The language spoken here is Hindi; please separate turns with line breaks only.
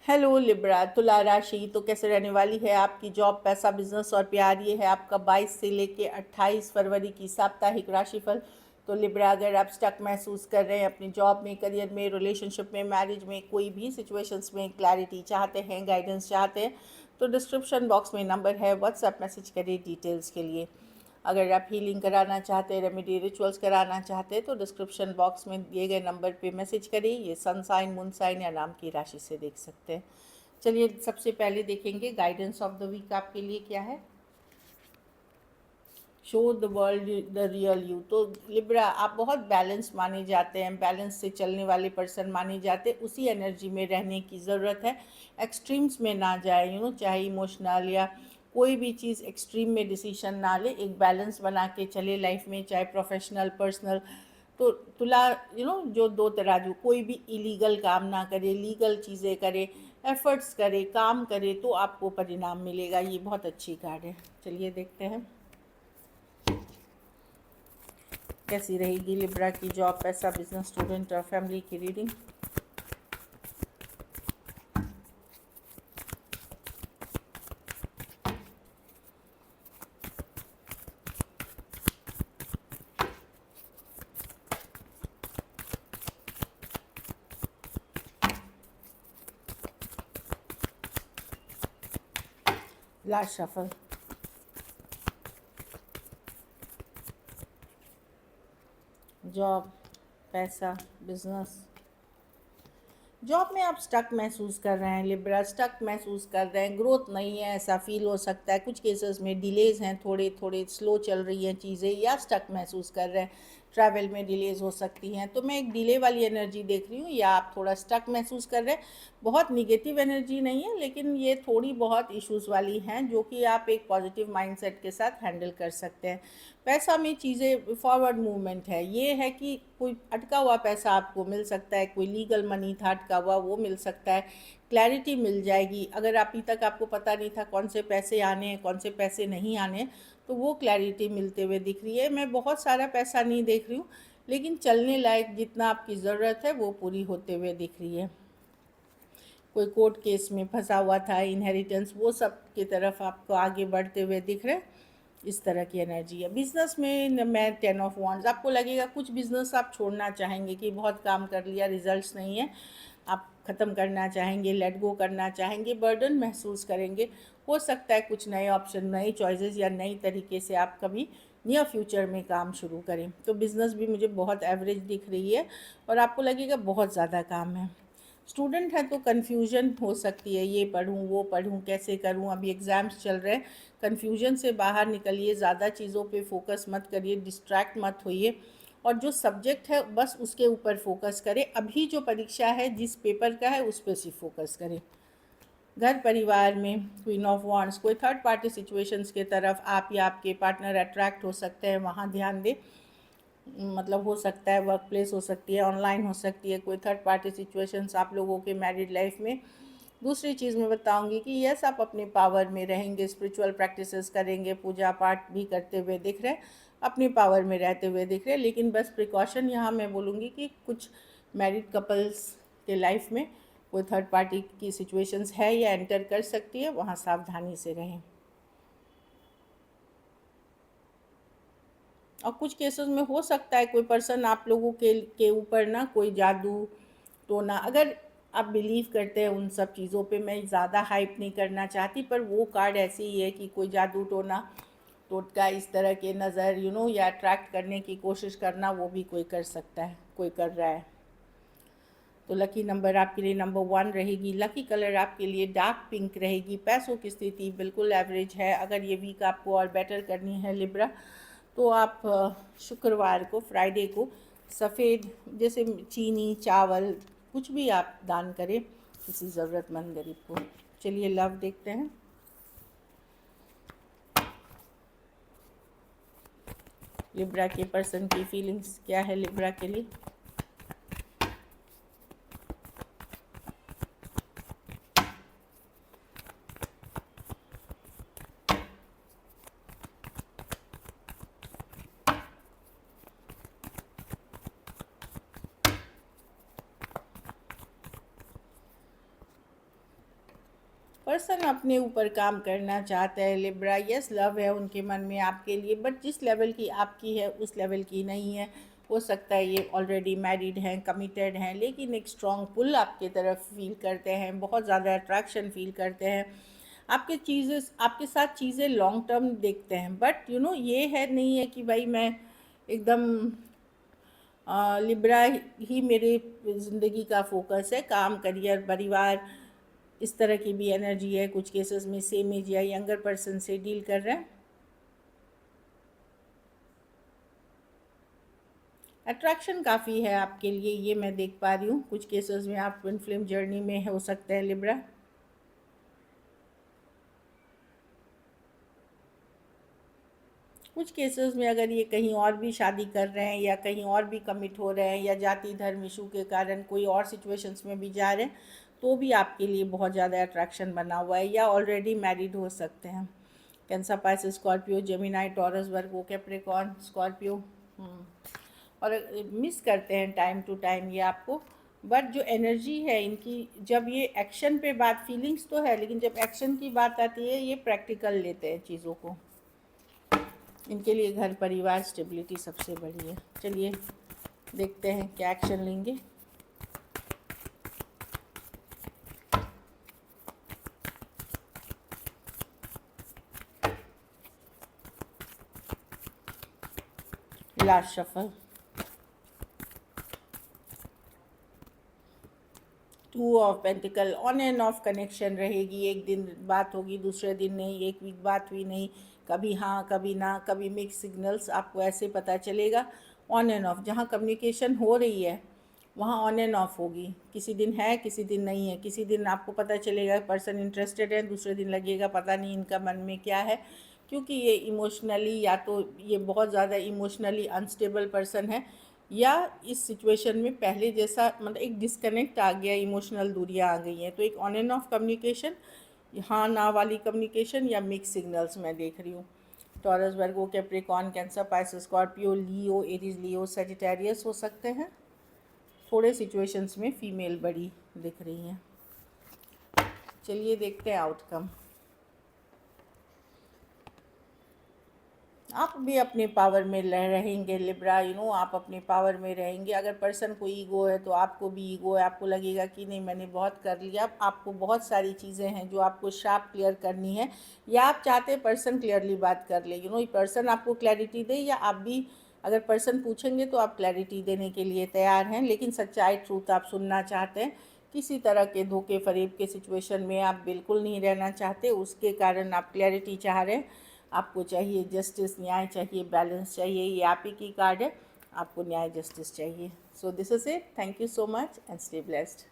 हेलो लिब्रा, तुला राशि तो कैसे रहने वाली है आपकी जॉब, पैसा, बिजनेस और प्यार। ये है आपका 22 से लेके 28 फरवरी की साप्ताहिक राशिफल। तो लिब्रा, अगर आप स्टक महसूस कर रहे हैं अपनी जॉब में, करियर में, रिलेशनशिप में, मैरिज में, कोई भी सिचुएशंस में क्लैरिटी चाहते हैं, गाइडेंस चाहते हैं, तो डिस्क्रिप्शन बॉक्स में नंबर है, व्हाट्सएप मैसेज करिए डिटेल्स के लिए। अगर आप हीलिंग कराना चाहते हैं, रेमेडी रिचुअल्स कराना चाहते हैं, तो डिस्क्रिप्शन बॉक्स में दिए गए नंबर पे मैसेज करिए। ये सन साइन, मून साइन या नाम की राशि से देख सकते हैं। चलिए सबसे पहले देखेंगे गाइडेंस ऑफ द वीक आपके लिए क्या है। Show the world the real you. तो लिब्रा, आप बहुत बैलेंस माने जाते हैं, बैलेंस से चलने वाले पर्सन माने जाते हैं। उसी एनर्जी में रहने की ज़रूरत है, एक्सट्रीम्स में ना जाए, चाहे इमोशनल या कोई भी चीज़ एक्सट्रीम में डिसीजन ना ले, एक बैलेंस बना के चले लाइफ में, चाहे प्रोफेशनल पर्सनल। तो तुला, जो दो तराजू, कोई भी इलीगल काम ना करे, लीगल चीज़ें करे, एफर्ट्स करे, काम करे, तो आपको परिणाम मिलेगा। ये बहुत अच्छी कार्ड है। चलिए देखते हैं कैसी रहेगी लिब्रा की जॉब, पैसा, बिजनेस, स्टूडेंट और फैमिली की रीडिंग। Last shuffle. जॉब, पैसा, बिजनेस। जॉब में आप स्टक महसूस कर रहे हैं लिब्रा, स्टक महसूस कर रहे हैं, ग्रोथ नहीं है ऐसा फील हो सकता है। कुछ केसेस में डिलेज हैं, थोड़े थोड़े स्लो चल रही हैं चीज़ें, या स्टक महसूस कर रहे हैं, ट्रैवल में डिलेज हो सकती हैं। तो मैं एक डिले वाली एनर्जी देख रही हूँ, या आप थोड़ा स्टक महसूस कर रहे हैं। बहुत निगेटिव एनर्जी नहीं है, लेकिन ये थोड़ी बहुत इश्यूज़ वाली हैं, जो कि आप एक पॉजिटिव माइंडसेट के साथ हैंडल कर सकते हैं। पैसा में चीज़ें फॉरवर्ड मूवमेंट है, ये है कि कोई अटका हुआ पैसा आपको मिल सकता है, कोई लीगल मनी था अटका हुआ, वो मिल सकता है, क्लैरिटी मिल जाएगी। अगर अभी तक आपको पता नहीं था कौन से पैसे आने हैं, कौन से पैसे नहीं आने, तो वो क्लैरिटी मिलते हुए दिख रही है। मैं बहुत सारा पैसा नहीं देख रही हूँ, लेकिन चलने लायक जितना आपकी ज़रूरत है वो पूरी होते हुए दिख रही है। कोई कोर्ट केस में फंसा हुआ था, इनहेरिटेंस, वो सब की तरफ आपको आगे बढ़ते हुए दिख रहे हैं। इस तरह की एनर्जी है। बिजनेस में मैं 10 ऑफ वांड्स, आपको लगेगा कुछ बिजनेस आप छोड़ना चाहेंगे कि बहुत काम कर लिया, रिजल्ट्स नहीं है, आप ख़त्म करना चाहेंगे, लेट गो करना चाहेंगे, बर्डन महसूस करेंगे। हो सकता है कुछ नए ऑप्शन, नए चॉइसेस या नई तरीके से आप कभी नियर फ्यूचर में काम शुरू करें। तो बिज़नेस भी मुझे बहुत एवरेज दिख रही है, और आपको लगेगा बहुत ज़्यादा काम है। स्टूडेंट है तो कन्फ्यूजन हो सकती है, ये पढ़ूँ वो पढ़ूँ, कैसे करूँ, अभी एग्ज़ाम्स चल रहे हैं। कन्फ्यूजन से बाहर निकलिए, ज़्यादा चीज़ों पे फोकस मत करिए, डिस्ट्रैक्ट मत होइए, और जो सब्जेक्ट है बस उसके ऊपर फोकस करें। अभी जो परीक्षा है, जिस पेपर का है, उस पर सिर्फ फोकस करें। घर परिवार में क्वीन ऑफ वांड्स, कोई थर्ड पार्टी सिचुएशंस के तरफ आप या आपके पार्टनर अट्रैक्ट हो सकते हैं, वहाँ ध्यान दें। मतलब हो सकता है वर्क प्लेस, हो सकती है ऑनलाइन, हो सकती है कोई थर्ड पार्टी सिचुएशंस आप लोगों के मैरिड लाइफ में। दूसरी चीज़ मैं बताऊंगी कि यस, आप अपने पावर में रहेंगे, स्पिरिचुअल प्रैक्टिसेस करेंगे, पूजा पाठ भी करते हुए दिख रहे हैं, अपने पावर में रहते हुए दिख रहे हैं। लेकिन बस प्रिकॉशन यहाँ मैं बोलूँगी कि कुछ मैरिड कपल्स के लाइफ में कोई थर्ड पार्टी की सिचुएशंस है या एंटर कर सकती है, वहाँ सावधानी से रहें। और कुछ केसेस में हो सकता है कोई पर्सन आप लोगों के ऊपर ना कोई जादू टोना, अगर आप बिलीव करते हैं उन सब चीज़ों पे, मैं ज़्यादा हाइप नहीं करना चाहती, पर वो कार्ड ऐसी ही है कि कोई जादू टोना टोटका इस तरह के नज़र, या अट्रैक्ट करने की कोशिश करना, वो भी कोई कर सकता है, कोई कर रहा है। तो लकी नंबर आपके लिए नंबर 1 रहेगी। लकी कलर आपके लिए डार्क पिंक रहेगी। पैसों की स्थिति बिल्कुल एवरेज है। अगर ये वीक आपको और बेटर करनी है लिब्रा, तो आप शुक्रवार को, फ्राइडे को सफ़ेद, जैसे चीनी, चावल, कुछ भी आप दान करें किसी ज़रूरतमंद गरीब को। चलिए लव देखते हैं। लिब्रा के पर्सन की फीलिंग्स क्या है लिब्रा के लिए। पर्सन अपने ऊपर काम करना चाहता है लिब्रा। यस, लव है उनके मन में आपके लिए, बट जिस लेवल की आपकी है उस लेवल की नहीं है। हो सकता है ये ऑलरेडी मैरिड हैं, कमिटेड हैं, लेकिन एक स्ट्रॉन्ग पुल आपके तरफ फील करते हैं, बहुत ज़्यादा अट्रैक्शन फील करते हैं, आपके साथ चीज़ें लॉन्ग टर्म देखते हैं। बट ये है नहीं है कि भाई मैं एकदम लिब्रा ही मेरे ज़िंदगी का फोकस है, काम, करियर, परिवार, इस तरह की भी एनर्जी है। कुछ केसेस में सेम एज या यंगर पर्सन से डील कर रहे हैं। अट्रैक्शन काफ़ी है आपके लिए, ये मैं देख पा रही हूँ। कुछ केसेस में आप ट्विन फ्लेम जर्नी में हो सकते हैं लिब्रा। कुछ केसेस में अगर ये कहीं और भी शादी कर रहे हैं या कहीं और भी कमिट हो रहे हैं या जाति धर्म इशू के कारण कोई और सिचुएशंस में भी जा रहे हैं, तो भी आपके लिए बहुत ज़्यादा अट्रैक्शन बना हुआ है, या ऑलरेडी मैरिड हो सकते हैं। Cancer, Pisces, Scorpio, Gemini, Taurus, Virgo, Capricorn, Scorpio. और मिस करते हैं टाइम टू टाइम ये आपको, बट जो एनर्जी है इनकी, जब ये एक्शन पे बात, फीलिंग्स तो है लेकिन जब एक्शन की बात आती है ये प्रैक्टिकल लेते हैं चीज़ों को। इनके लिए घर परिवार स्टेबिलिटी सबसे बड़ी है। चलिए देखते हैं क्या एक्शन लेंगे। Last shuffle, 2 of pentacle. On end of connection रहेगी, एक दिन बात होगी दूसरे दिन नहीं, एक वीक बात हुई नहीं, कभी हाँ कभी ना, कभी मिक्स सिग्नल्स, आपको ऐसे पता चलेगा। ऑन एंड ऑफ, जहाँ कम्युनिकेशन हो रही है वहाँ ऑन एंड ऑफ होगी। किसी दिन है, किसी दिन नहीं है। किसी दिन आपको पता चलेगा पर्सन इंटरेस्टेड है, दूसरे दिन लगेगा पता नहीं इनका मन में क्या है, क्योंकि ये इमोशनली, या तो ये बहुत ज़्यादा इमोशनली अनस्टेबल पर्सन है, या इस सिचुएशन में पहले जैसा मतलब एक डिस्कनेक्ट आ गया, इमोशनल दूरियां आ गई हैं। तो एक ऑन एंड ऑफ कम्युनिकेशन, हाँ ना वाली कम्युनिकेशन, या मिक्स सिग्नल्स मैं देख रही हूँ। Taurus, Virgo, Capricorn, cancer, Pisces, Scorpio, लियो, एरीज, लियो, सजिटेरियस हो सकते हैं। थोड़े सिचुएशंस में फीमेल बड़ी दिख रही हैं। चलिए देखते हैं आउटकम। आप भी अपने पावर में रहेंगे लिब्रा, आप अपने पावर में रहेंगे। अगर पर्सन को ईगो है तो आपको भी ईगो है, आपको लगेगा कि नहीं मैंने बहुत कर लिया। आपको बहुत सारी चीज़ें हैं जो आपको शार्प क्लियर करनी है, या आप चाहते हैं पर्सन क्लियरली बात कर ले, पर्सन आपको क्लैरिटी दे, या आप भी अगर पर्सन पूछेंगे तो आप क्लैरिटी देने के लिए तैयार हैं, लेकिन सच्चाई, ट्रूथ आप सुनना चाहते हैं। किसी तरह के धोखे फरेब के सिचुएशन में आप बिल्कुल नहीं रहना चाहते, उसके कारण आप क्लैरिटी चाह रहे हैं। आपको चाहिए जस्टिस, न्याय चाहिए, बैलेंस चाहिए। ये आप ही की कार्ड है, आपको न्याय, जस्टिस चाहिए। So this is it. Thank you so much and stay blessed.